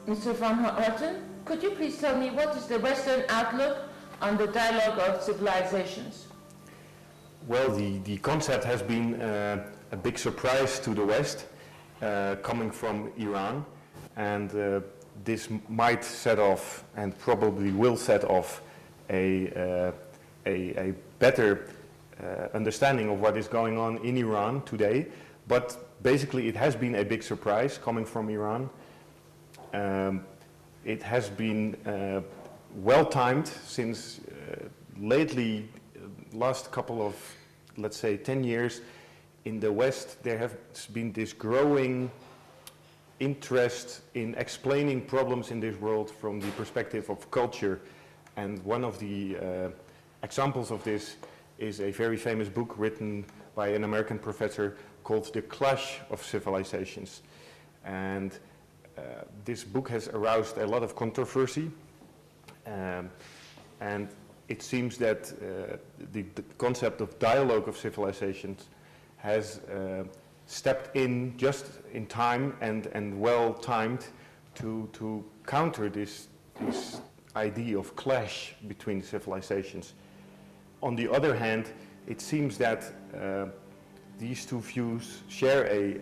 Mr. Van Harten, could you please tell me what is the Western outlook on the dialogue of civilizations? Well, the concept has been a big surprise to the West, coming from Iran, and this might set off, and probably will set off, a better understanding of what is going on in Iran today. But basically it has been a big surprise coming from Iran. It has been well timed since lately, last couple of, let's say, 10 years, in the West there has been this growing interest in explaining problems in this world from the perspective of culture. And one of the examples of this is a very famous book written by an American professor called The Clash of Civilizations. And this book has aroused a lot of controversy, and it seems that the concept of dialogue of civilizations has stepped in just in time and well timed to counter this idea of clash between civilizations. On the other hand, it seems that these two views share a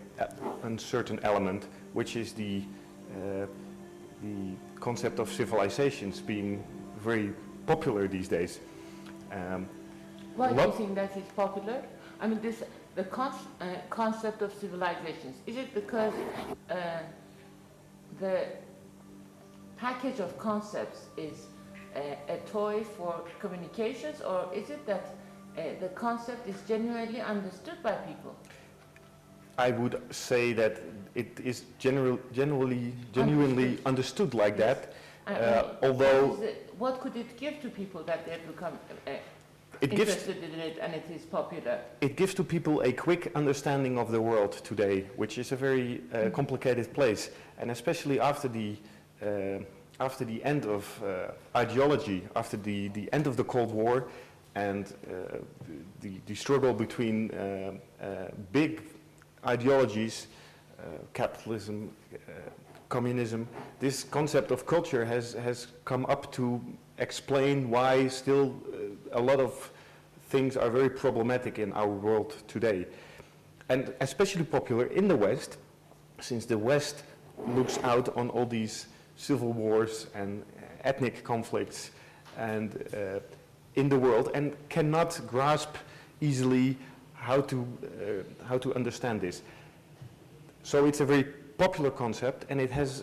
certain element, which is the concept of civilizations being very popular these days. Why do you think that is popular? I mean, the concept of civilizations, is it because the package of concepts is a toy for communications, or is it that the concept is genuinely understood by people? I would say that it is genuinely understood like that. Although, what could it give to people that they become interested in it and it is popular? It gives to people a quick understanding of the world today, which is a very complicated place, and especially after the end of ideology, after the end of the Cold War, and the struggle between big ideologies, capitalism, communism. This concept of culture has come up to explain why still a lot of things are very problematic in our world today. And especially popular in the West, since the West looks out on all these civil wars and ethnic conflicts and in the world, and cannot grasp easily how to understand this. So it's a very popular concept, and it has,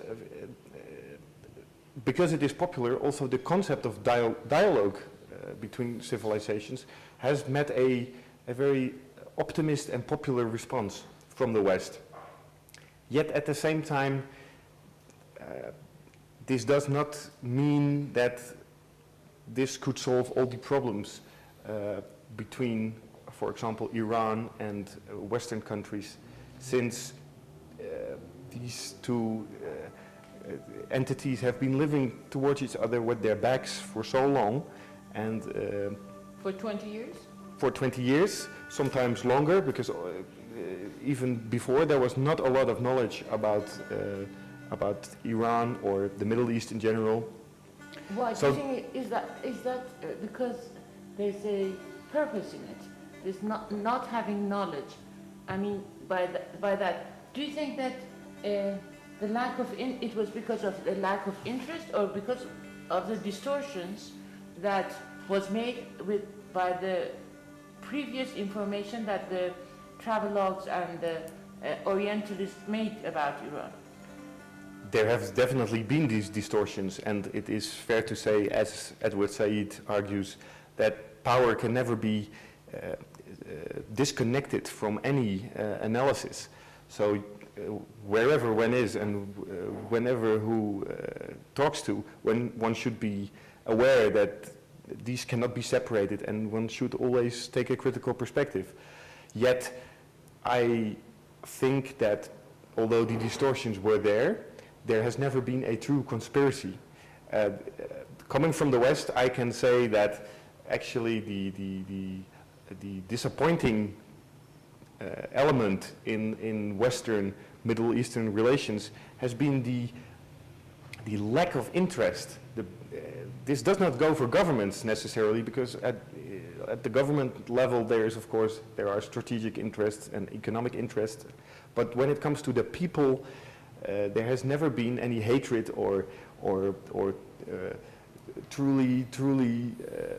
because it is popular, also the concept of dialogue between civilizations has met a very optimist and popular response from the West. Yet at the same time, this does not mean that this could solve all the problems between, for example, Iran and Western countries, since these two entities have been living towards each other with their backs for so long, and for 20 years? For 20 years, sometimes longer, because even before there was not a lot of knowledge about Iran or the Middle East in general. Why do you think is that because there's a purpose in it? There's not having knowledge. I mean, by that, do you think that the lack of it was because of the lack of interest, or because of the distortions that was made by the previous information that the travelogues and the orientalists made about Iran? There have definitely been these distortions, and it is fair to say, as Edward Said argues, that power can never be disconnected from any analysis. So wherever one is and whenever who talks to, one should be aware that these cannot be separated, and one should always take a critical perspective. Yet I think that although the distortions were there has never been a true conspiracy. Coming from the West, I can say that actually the disappointing element in Western Middle Eastern relations has been the lack of interest. This does not go for governments necessarily, because at the government level there are strategic interests and economic interests, but when it comes to the people, there has never been any hatred or truly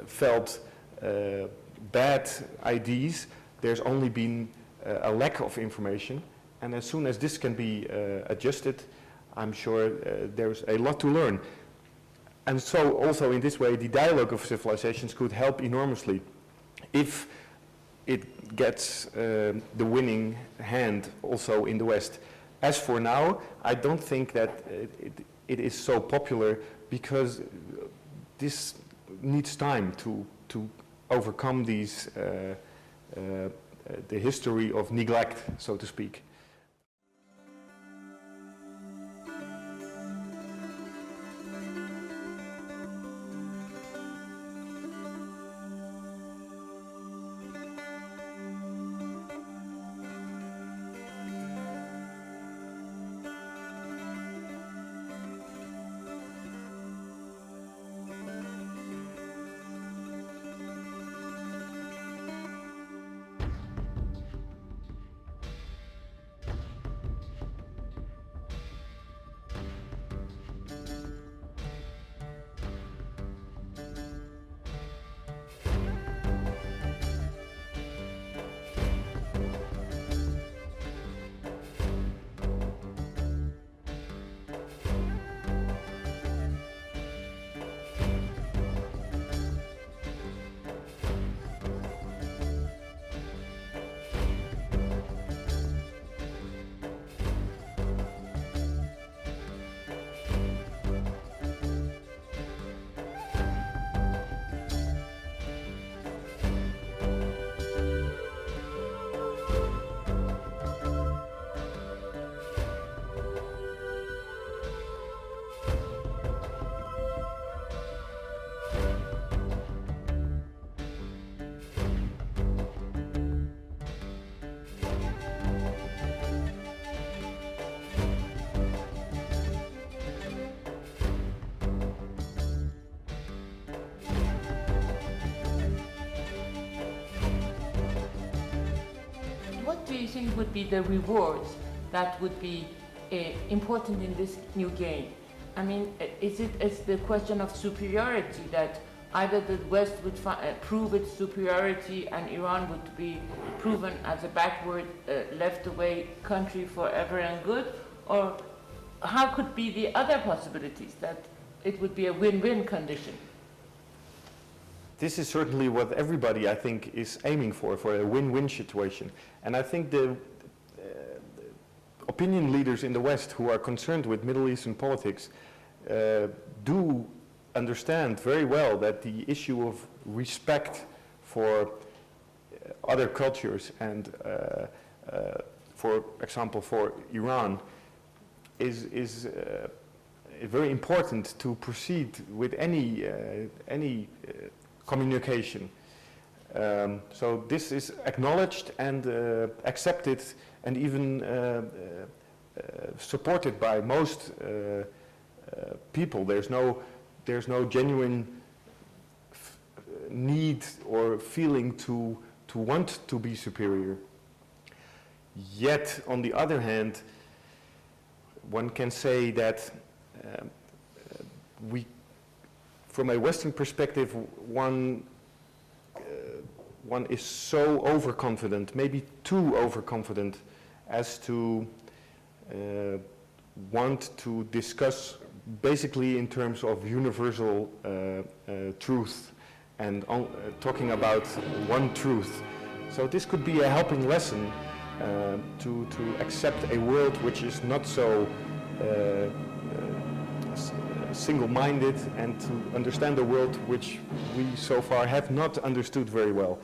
felt bad ideas. There's only been a lack of information, and as soon as this can be adjusted, I'm sure there's a lot to learn. And so also in this way the dialogue of civilizations could help enormously if it gets the winning hand also in the West. As for now, I don't think that it is so popular, because this needs time to overcome these the history of neglect, so to speak. What do you think would be the rewards that would be important in this new game? I mean, is it the question of superiority, that either the West would prove its superiority and Iran would be proven as a backward, left-away country forever and good? Or how could be the other possibilities, that it would be a win-win condition? This is certainly what everybody, I think, is aiming for a win-win situation. And I think the opinion leaders in the West who are concerned with Middle Eastern politics do understand very well that the issue of respect for other cultures and, for example, for Iran is very important to proceed with any communication. So this is acknowledged and accepted and even supported by most people. There's no genuine need or feeling to want to be superior. Yet, on the other hand, one can say that from a Western perspective, one is so overconfident, maybe too overconfident, as to want to discuss basically in terms of universal truth and talking about one truth. So this could be a helping lesson to accept a world which is not so single-minded, and to understand a world which we so far have not understood very well.